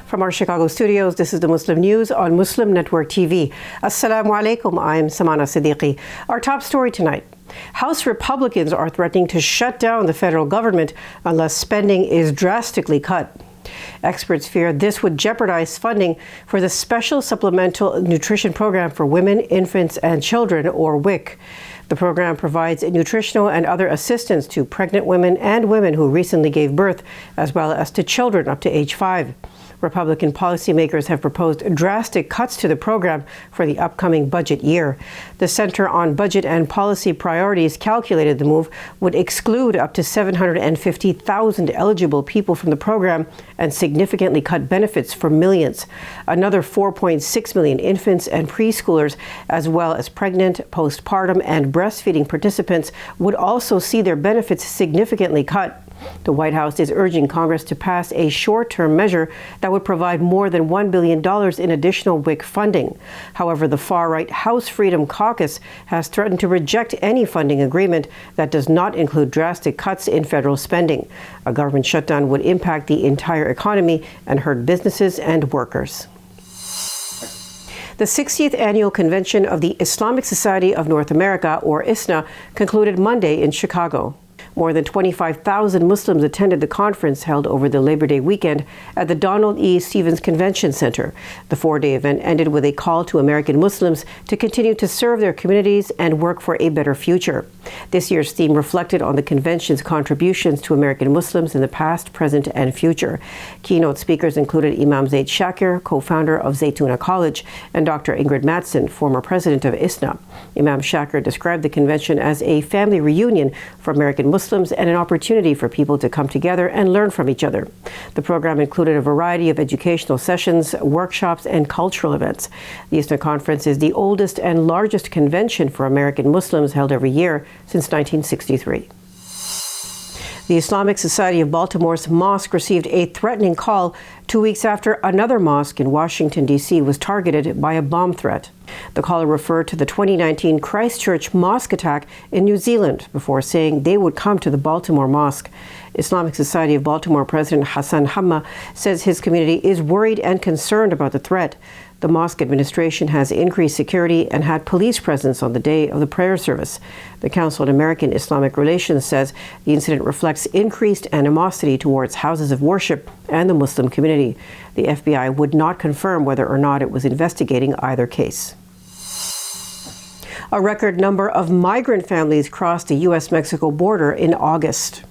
From our Chicago studios, this is the Muslim News on Muslim Network TV. Assalamu alaikum, I'm Samana Siddiqui. Our top story tonight. House Republicans are threatening to shut down the federal government unless spending is drastically cut. Experts fear this would jeopardize funding for the Special Supplemental Nutrition Program for Women, Infants and Children, or WIC. The program provides nutritional and other assistance to pregnant women and women who recently gave birth, as well as to children up to age 5. Republican policymakers have proposed drastic cuts to the program for the upcoming budget year. The Center on Budget and Policy Priorities calculated the move would exclude up to 750,000 eligible people from the program and significantly cut benefits for millions. Another 4.6 million infants and preschoolers, as well as pregnant, postpartum, and breastfeeding participants, would also see their benefits significantly cut. The White House is urging Congress to pass a short-term measure that would provide more than $1 billion in additional WIC funding. However, the far-right House Freedom Caucus has threatened to reject any funding agreement that does not include drastic cuts in federal spending. A government shutdown would impact the entire economy and hurt businesses and workers. The 60th Annual Convention of the Islamic Society of North America, or ISNA, concluded Monday in Chicago. More than 25,000 Muslims attended the conference held over the Labor Day weekend at the Donald E. Stevens Convention Center. The 4-day event ended with a call to American Muslims to continue to serve their communities and work for a better future. This year's theme reflected on the convention's contributions to American Muslims in the past, present, and future. Keynote speakers included Imam Zaid Shakir, co-founder of Zaytuna College, and Dr. Ingrid Mattson, former president of ISNA. Imam Shakir described the convention as a family reunion for American Muslims and an opportunity for people to come together and learn from each other. The program included a variety of educational sessions, workshops, and cultural events. The ISNA conference is the oldest and largest convention for American Muslims held every year since 1963. The Islamic Society of Baltimore's Mosque received a threatening call 2 weeks after another mosque in Washington, D.C. was targeted by a bomb threat. The caller referred to the 2019 Christchurch mosque attack in New Zealand before saying they would come to the Baltimore Mosque. Islamic Society of Baltimore President Hassan Hamma says his community is worried and concerned about the threat. The mosque administration has increased security and had police presence on the day of the prayer service. The Council on American Islamic Relations says the incident reflects increased animosity towards houses of worship and the Muslim community. The FBI would not confirm whether or not it was investigating either case. A record number of migrant families crossed the U.S.-Mexico border in August.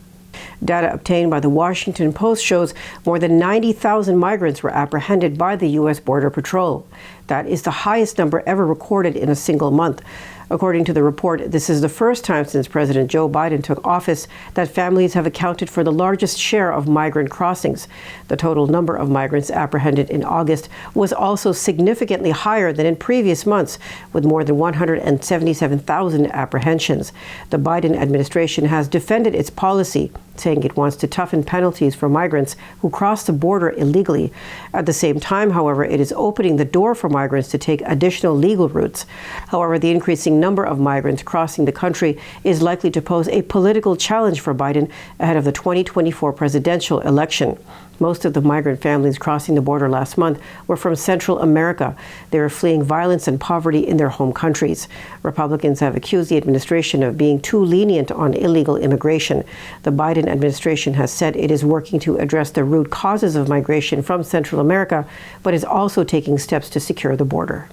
Data obtained by the Washington Post shows more than 90,000 migrants were apprehended by the U.S. Border Patrol. That is the highest number ever recorded in a single month. According to the report, this is the first time since President Joe Biden took office that families have accounted for the largest share of migrant crossings. The total number of migrants apprehended in August was also significantly higher than in previous months, with more than 177,000 apprehensions. The Biden administration has defended its policy, saying it wants to toughen penalties for migrants who cross the border illegally. At the same time, however, it is opening the door for migrants to take additional legal routes. However, the increasing number of migrants crossing the country is likely to pose a political challenge for Biden ahead of the 2024 presidential election. Most of the migrant families crossing the border last month were from Central America. They were fleeing violence and poverty in their home countries. Republicans have accused the administration of being too lenient on illegal immigration. The Biden administration has said it is working to address the root causes of migration from Central America, but is also taking steps to secure the border.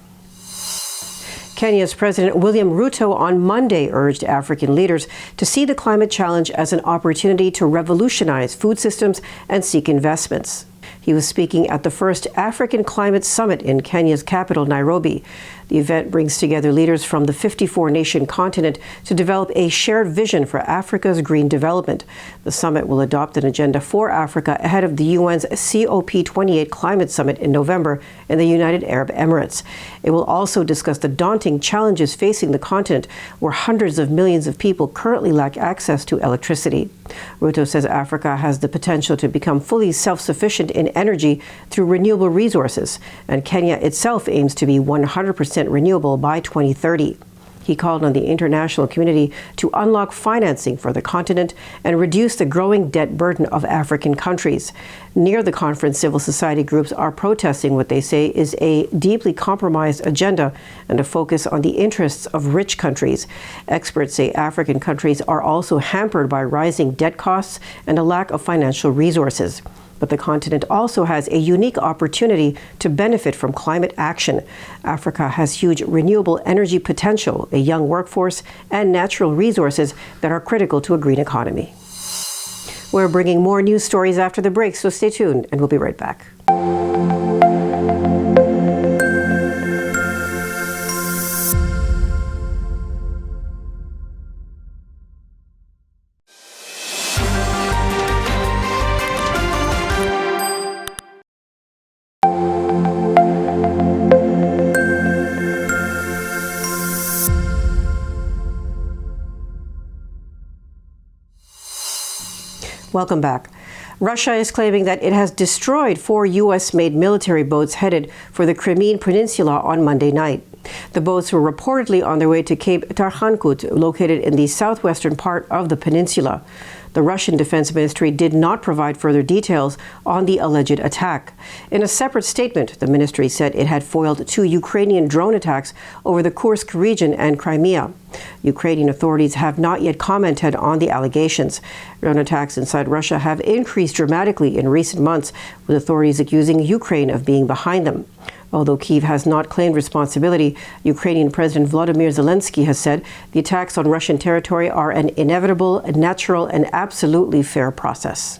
Kenya's President William Ruto on Monday urged African leaders to see the climate challenge as an opportunity to revolutionize food systems and seek investments. He was speaking at the first African Climate Summit in Kenya's capital, Nairobi. The event brings together leaders from the 54-nation continent to develop a shared vision for Africa's green development. The summit will adopt an agenda for Africa ahead of the UN's COP28 climate summit in November in the United Arab Emirates. It will also discuss the daunting challenges facing the continent, where hundreds of millions of people currently lack access to electricity. Ruto says Africa has the potential to become fully self-sufficient in energy through renewable resources, and Kenya itself aims to be 100% renewable by 2030. He called on the international community to unlock financing for the continent and reduce the growing debt burden of African countries. Near the conference, civil society groups are protesting what they say is a deeply compromised agenda and a focus on the interests of rich countries. Experts say African countries are also hampered by rising debt costs and a lack of financial resources. But the continent also has a unique opportunity to benefit from climate action. Africa has huge renewable energy potential, a young workforce, and natural resources that are critical to a green economy. We're bringing more news stories after the break, so stay tuned, and we'll be right back. Welcome back. Russia is claiming that it has destroyed 4 U.S.-made military boats headed for the Crimean Peninsula on Monday night. The boats were reportedly on their way to Cape Tarhankut, located in the southwestern part of the peninsula. The Russian Defense Ministry did not provide further details on the alleged attack. In a separate statement, the ministry said it had foiled 2 Ukrainian drone attacks over the Kursk region and Crimea. Ukrainian authorities have not yet commented on the allegations. Drone attacks inside Russia have increased dramatically in recent months, with authorities accusing Ukraine of being behind them. Although Kyiv has not claimed responsibility, Ukrainian President Volodymyr Zelensky has said the attacks on Russian territory are an inevitable, natural, and absolutely fair process.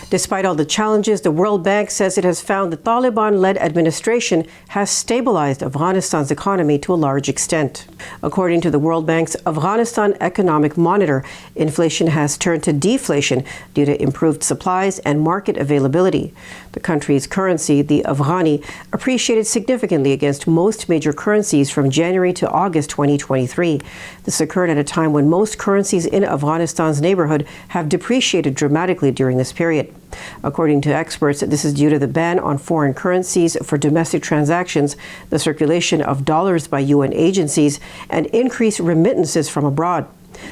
Despite all the challenges, the World Bank says it has found the Taliban-led administration has stabilized Afghanistan's economy to a large extent. According to the World Bank's Afghanistan Economic Monitor, inflation has turned to deflation due to improved supplies and market availability. The country's currency, the Afghani, appreciated significantly against most major currencies from January to August 2023. This occurred at a time when most currencies in Afghanistan's neighborhood have depreciated dramatically during this period. According to experts, this is due to the ban on foreign currencies for domestic transactions, the circulation of dollars by UN agencies, and increased remittances from abroad.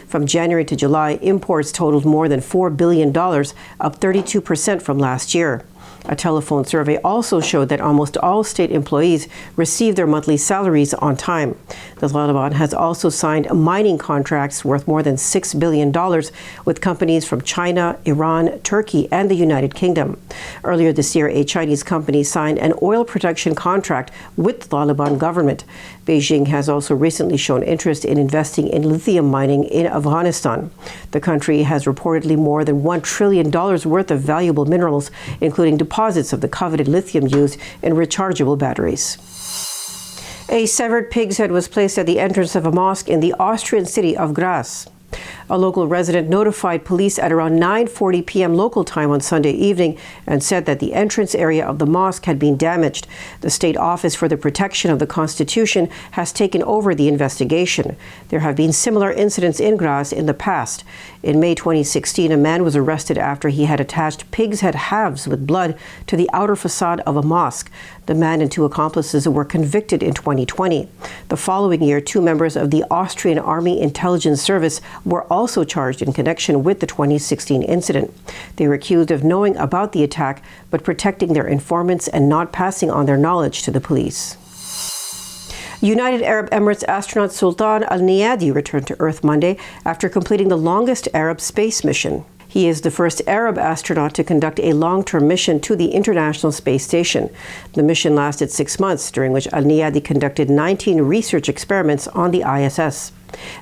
From January to July, imports totaled more than $4 billion, up 32% from last year. A telephone survey also showed that almost all state employees received their monthly salaries on time. The Taliban has also signed mining contracts worth more than $6 billion with companies from China, Iran, Turkey, and the United Kingdom. Earlier this year, a Chinese company signed an oil production contract with the Taliban government. Beijing has also recently shown interest in investing in lithium mining in Afghanistan. The country has reportedly more than $1 trillion worth of valuable minerals, including deposits of the coveted lithium used in rechargeable batteries. A severed pig's head was placed at the entrance of a mosque in the Austrian city of Graz. A local resident notified police at around 9:40 p.m. local time on Sunday evening and said that the entrance area of the mosque had been damaged. The State Office for the Protection of the Constitution has taken over the investigation. There have been similar incidents in Graz in the past. In May 2016, a man was arrested after he had attached pig's head halves with blood to the outer facade of a mosque. The man and 2 accomplices were convicted in 2020. The following year, 2 members of the Austrian Army Intelligence Service were also charged in connection with the 2016 incident. They were accused of knowing about the attack but protecting their informants and not passing on their knowledge to the police. United Arab Emirates astronaut Sultan Al Neyadi returned to Earth Monday after completing the longest Arab space mission. He is the first Arab astronaut to conduct a long-term mission to the International Space Station. The mission lasted 6 months, during which Al Neyadi conducted 19 research experiments on the ISS.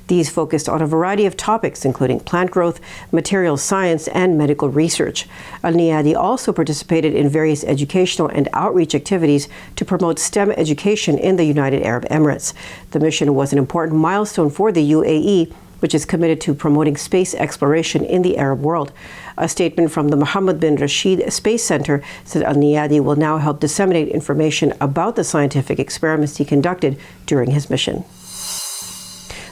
These focused on a variety of topics, including plant growth, materials science, and medical research. Al Neyadi also participated in various educational and outreach activities to promote STEM education in the United Arab Emirates. The mission was an important milestone for the UAE, which is committed to promoting space exploration in the Arab world. A statement from the Mohammed bin Rashid Space Center said Al Neyadi will now help disseminate information about the scientific experiments he conducted during his mission.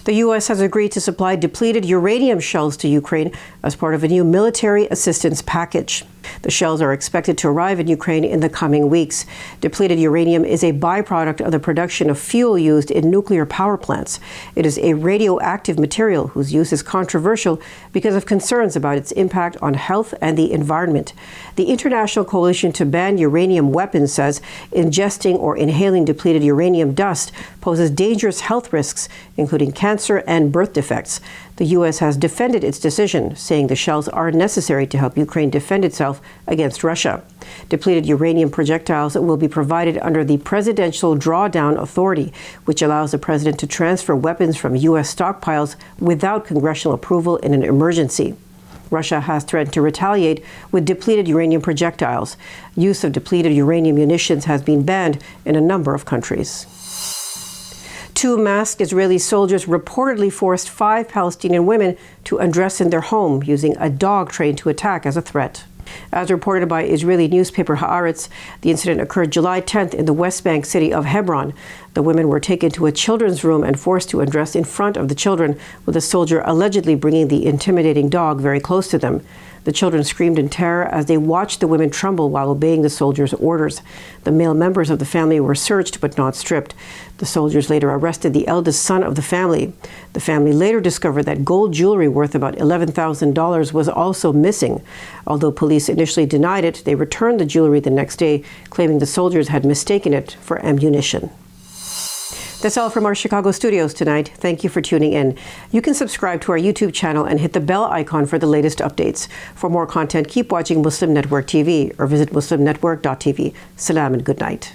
The U.S. has agreed to supply depleted uranium shells to Ukraine as part of a new military assistance package. The shells are expected to arrive in Ukraine in the coming weeks. Depleted uranium is a byproduct of the production of fuel used in nuclear power plants. It is a radioactive material whose use is controversial because of concerns about its impact on health and the environment. The International Coalition to Ban Uranium Weapons says ingesting or inhaling depleted uranium dust poses dangerous health risks, including cancer and birth defects. The U.S. has defended its decision, saying the shells are necessary to help Ukraine defend itself against Russia. Depleted uranium projectiles will be provided under the Presidential Drawdown Authority, which allows the president to transfer weapons from U.S. stockpiles without congressional approval in an emergency. Russia has threatened to retaliate with depleted uranium projectiles. Use of depleted uranium munitions has been banned in a number of countries. 2 masked Israeli soldiers reportedly forced 5 Palestinian women to undress in their home using a dog trained to attack as a threat. As reported by Israeli newspaper Haaretz, the incident occurred July 10th in the West Bank city of Hebron. The women were taken to a children's room and forced to undress in front of the children, with a soldier allegedly bringing the intimidating dog very close to them. The children screamed in terror as they watched the women tremble while obeying the soldiers' orders. The male members of the family were searched but not stripped. The soldiers later arrested the eldest son of the family. The family later discovered that gold jewelry worth about $11,000 was also missing. Although police initially denied it, they returned the jewelry the next day, claiming the soldiers had mistaken it for ammunition. That's all from our Chicago studios tonight. Thank you for tuning in. You can subscribe to our YouTube channel and hit the bell icon for the latest updates. For more content, keep watching Muslim Network TV or visit muslimnetwork.tv. Salam and good night.